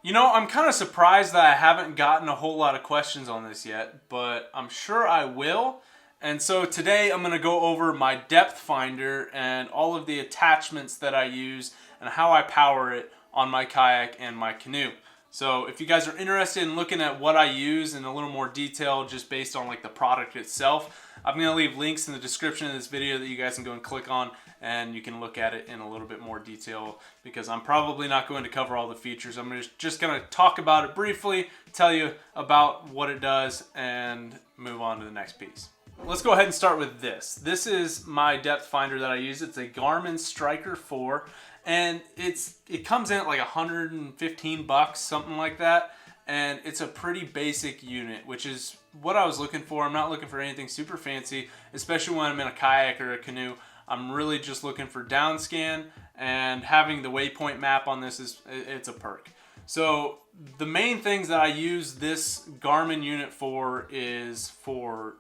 You know, I'm kind of surprised that I haven't gotten a whole lot of questions on this yet, but I'm sure I will. And so today I'm going to go over my depth finder and all of the attachments that I use and how I power it on my kayak and my canoe. So if you guys are interested in looking at what I use in a little more detail just based on like the product itself, I'm going to leave links in the description of this video that you guys can go and click on, and you can look at it in a little bit more detail because I'm probably not going to cover all the features. I'm just going to talk about it briefly, tell you about what it does, and move on to the next piece. Let's go ahead and start with this. This is my depth finder that I use. It's a Garmin Striker 4, and it comes in at like 115 bucks, something like that. And it's a pretty basic unit, which is what I was looking for. I'm not looking for anything super fancy, especially when I'm in a kayak or a canoe. I'm really just looking for down scan, and having the waypoint map on this it's a perk. So the main things that I use this Garmin unit for is for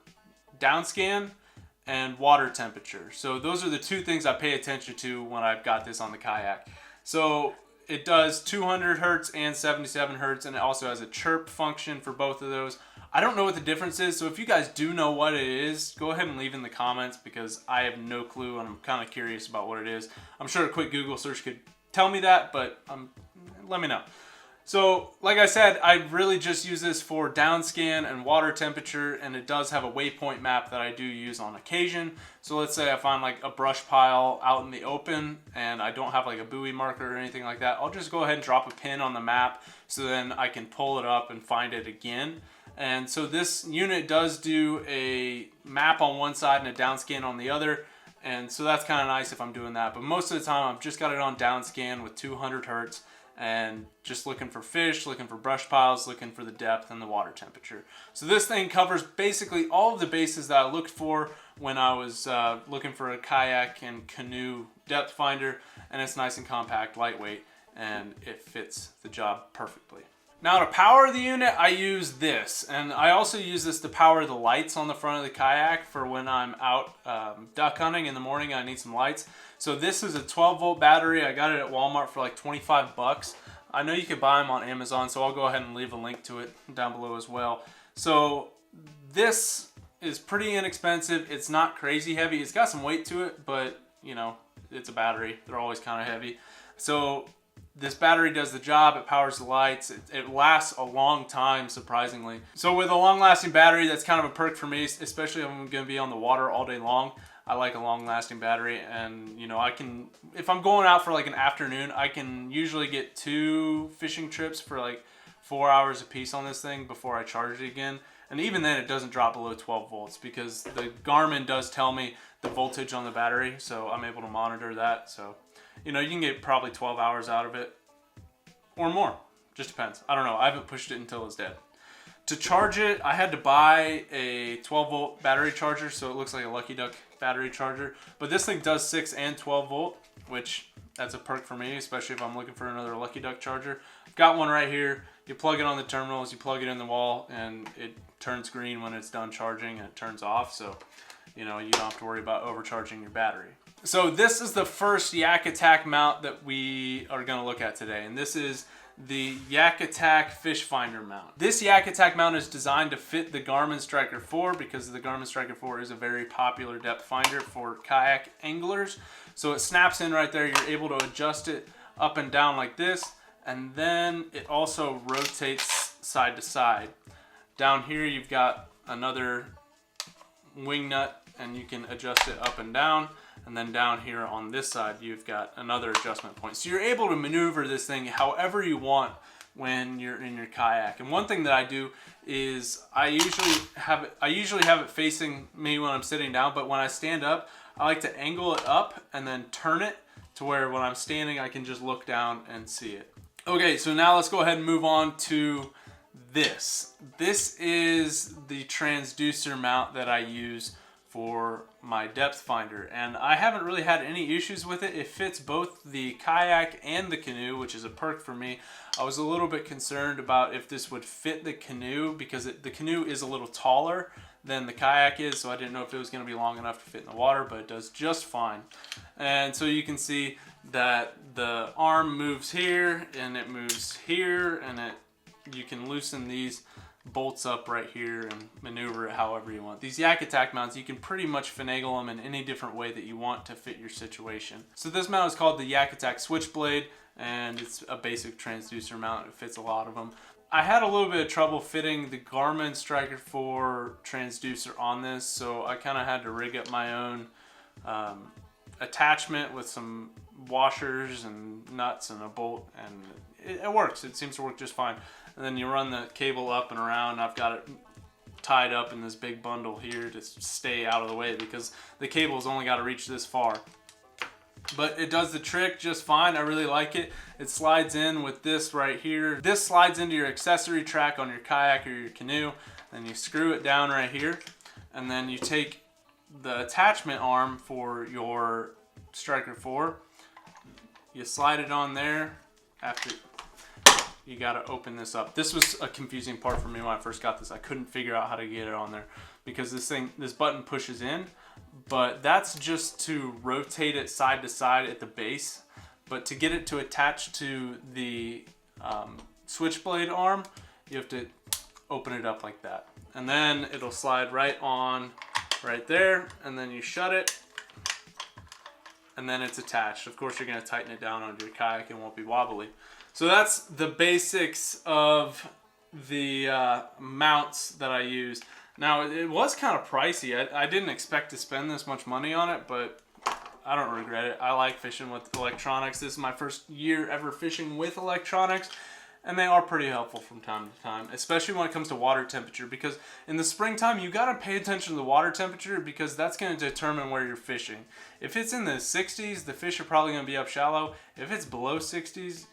down scan and water temperature. So those are the two things I pay attention to when I've got this on the kayak. So it does 200 hertz and 77 hertz, and it also has a chirp function for both of those. I don't know what the difference is, so if you guys do know what it is, go ahead and leave in the comments because I have no clue and I'm kind of curious about what it is. I'm sure a quick Google search could tell me that, but let me know. So like I said, I really just use this for down scan and water temperature, and it does have a waypoint map that I do use on occasion. So let's say I find like a brush pile out in the open and I don't have like a buoy marker or anything like that, I'll just go ahead and drop a pin on the map so then I can pull it up and find it again. And so this unit does do a map on one side and a down scan on the other. And so that's kind of nice if I'm doing that. But most of the time I've just got it on down scan with 200 hertz. And just looking for fish, looking for brush piles, looking for the depth and the water temperature. So this thing covers basically all of the bases that I looked for when I was looking for a kayak and canoe depth finder, and it's nice and compact, lightweight, and it fits the job perfectly. Now to power the unit, I use this, and I also use this to power the lights on the front of the kayak for when I'm out duck hunting in the morning. I need some lights. So this is a 12-volt battery. I got it at Walmart for like 25 bucks. I know you can buy them on Amazon, so I'll go ahead and leave a link to it down below as well. So this is pretty inexpensive. It's not crazy heavy. It's got some weight to it, but you know, it's a battery. They're always kind of heavy. So this battery does the job. It powers the lights. It lasts a long time, surprisingly. So with a long-lasting battery, that's kind of a perk for me, especially if I'm going to be on the water all day long. I like a long-lasting battery, and you know, I can, if I'm going out for like an afternoon, I can usually get 2 fishing trips for like 4 hours a piece on this thing before I charge it again. And even then, it doesn't drop below 12 volts because the Garmin does tell me the voltage on the battery, so I'm able to monitor that. So, you know, you can get probably 12 hours out of it or more. Just depends. I don't know. I haven't pushed it until it's dead. To charge it, I had to buy a 12-volt battery charger, so it looks like a Lucky Duck battery charger. But this thing does 6 and 12 volt, which that's a perk for me, especially if I'm looking for another Lucky Duck charger. I've got one right here. You plug it on the terminals, you plug it in the wall, and it turns green when it's done charging, and it turns off. So, you know, you don't have to worry about overcharging your battery. So this is the first YakAttack mount that we are going to look at today, and this is the YakAttack fish finder mount. This YakAttack mount is designed to fit the Garmin Striker 4 because the Garmin Striker 4 is a very popular depth finder for kayak anglers. So it snaps in right there. You're able to adjust it up and down like this, and then it also rotates side to side. Down here you've got another wing nut, and you can adjust it up and down. And then down here on this side, you've got another adjustment point. So you're able to maneuver this thing however you want when you're in your kayak. And one thing that I do is I usually have it facing me when I'm sitting down, but when I stand up, I like to angle it up and then turn it to where when I'm standing, I can just look down and see it. Okay, so now let's go ahead and move on to this. This is the transducer mount that I use for my depth finder, and I haven't really had any issues with it. It fits both the kayak and the canoe, which is a perk for me. I was a little bit concerned about if this would fit the canoe because the canoe is a little taller than the kayak is, so I didn't know if it was going to be long enough to fit in the water, but it does just fine. And so you can see that the arm moves here and it moves here, and you can loosen these bolts up right here and maneuver it however you want. These YakAttack mounts, you can pretty much finagle them in any different way that you want to fit your situation. So this mount is called the YakAttack Switchblade, and it's a basic transducer mount. It fits a lot of them. I had a little bit of trouble fitting the Garmin Striker 4 transducer on this, so I kind of had to rig up my own attachment with some washers and nuts and a bolt, and it works. It seems to work just fine. And then you run the cable up and around. I've got it tied up in this big bundle here to stay out of the way because the cable's only got to reach this far. But it does the trick just fine. I really like it. It slides in with this right here. This slides into your accessory track on your kayak or your canoe. Then you screw it down right here. And then you take the attachment arm for your Striker 4. You slide it on there. After you got to open this up. This was a confusing part for me when I first got this. I couldn't figure out how to get it on there because this button pushes in, but that's just to rotate it side to side at the base. But to get it to attach to the switchblade arm, you have to open it up like that. And then it'll slide right on right there, and then you shut it, and then it's attached. Of course, you're going to tighten it down onto your kayak and it won't be wobbly. So that's the basics of the mounts that I use. Now, it was kind of pricey. I didn't expect to spend this much money on it, but I don't regret it. I like fishing with electronics. This is my first year ever fishing with electronics, and they are pretty helpful from time to time, especially when it comes to water temperature, because in the springtime, you got to pay attention to the water temperature because that's going to determine where you're fishing. If it's in the 60s, the fish are probably going to be up shallow. If it's below 60s,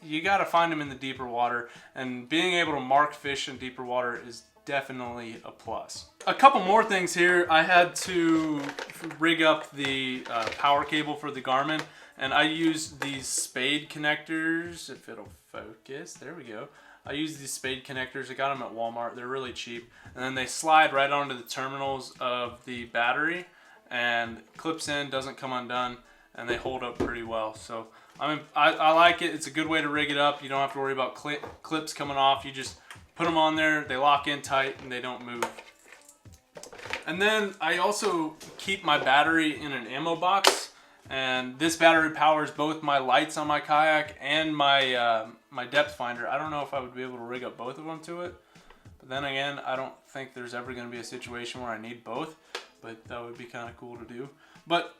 you got to find them in the deeper water, and being able to mark fish in deeper water is definitely a plus. A couple more things here. I had to rig up the power cable for the Garmin, and I used these spade connectors. If it'll focus, there we go. I used these spade connectors. I got them at Walmart. They're really cheap, and then they slide right onto the terminals of the battery and clips in, doesn't come undone, and they hold up pretty well. So I like it. It's a good way to rig it up. You don't have to worry about clips coming off. You just put them on there, they lock in tight, and they don't move. And then I also keep my battery in an ammo box, and this battery powers both my lights on my kayak and my my depth finder. I don't know if I would be able to rig up both of them to it, but then again, I don't think there's ever going to be a situation where I need both, but that would be kind of cool to do. But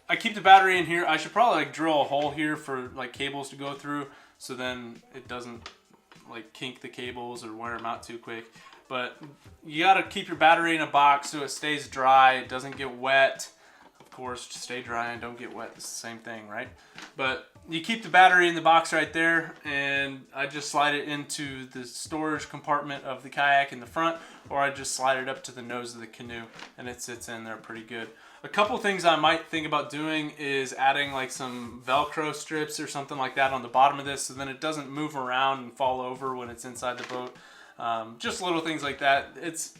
I keep the battery in here. I should probably drill a hole here for cables to go through, so then it doesn't kink the cables or wear them out too quick. But you got to keep your battery in a box so it stays dry, it doesn't get wet. Of course, stay dry and don't get wet. It's the same thing, right? But you keep the battery in the box right there, and I just slide it into the storage compartment of the kayak in the front, or I just slide it up to the nose of the canoe, and it sits in there pretty good. A couple things I might think about doing is adding some Velcro strips or something like that on the bottom of this, so then it doesn't move around and fall over when it's inside the boat. Just little things like that. It's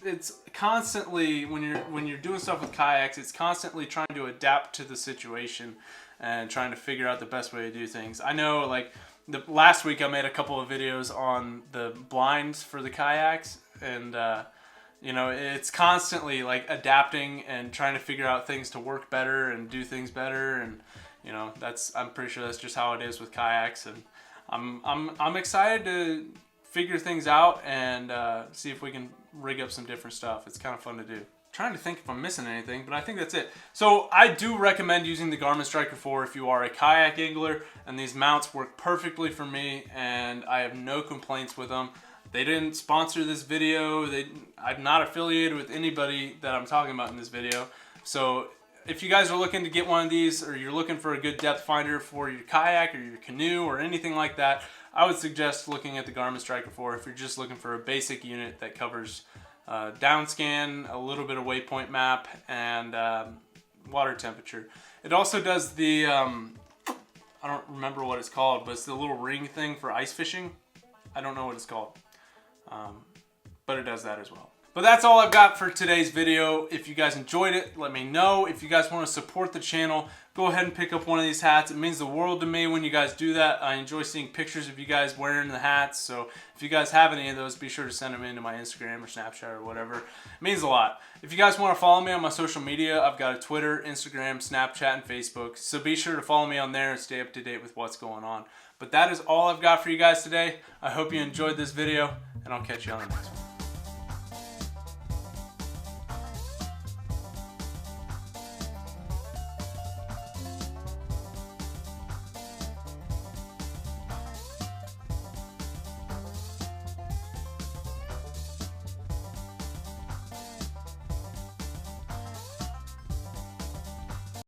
constantly, when you're doing stuff with kayaks, it's constantly trying to adapt to the situation and trying to figure out the best way to do things. I know, last week I made a couple of videos on the blinds for the kayaks, and it's constantly adapting and trying to figure out things to work better and do things better, and I'm pretty sure that's just how it is with kayaks, and I'm excited to figure things out and see if we can rig up some different stuff. It's kind of fun to do. Trying to think if I'm missing anything, but I think that's it. So I do recommend using the Garmin Striker 4 if you are a kayak angler, and these mounts work perfectly for me, and I have no complaints with them. They didn't sponsor this video. I'm not affiliated with anybody that I'm talking about in this video. So if you guys are looking to get one of these, or you're looking for a good depth finder for your kayak or your canoe or anything like that, I would suggest looking at the Garmin Striker 4 if you're just looking for a basic unit that covers down scan, a little bit of waypoint map, and water temperature. It also does the, I don't remember what it's called, but it's the little ring thing for ice fishing. I don't know what it's called, but it does that as well. But that's all I've got for today's video. If you guys enjoyed it, let me know. If you guys want to support the channel, go ahead and pick up one of these hats. It means the world to me when you guys do that. I enjoy seeing pictures of you guys wearing the hats. So if you guys have any of those, be sure to send them into my Instagram or Snapchat or whatever. It means a lot. If you guys want to follow me on my social media, I've got a Twitter, Instagram, Snapchat, and Facebook. So be sure to follow me on there and stay up to date with what's going on. But that is all I've got for you guys today. I hope you enjoyed this video, and I'll catch you on the next one.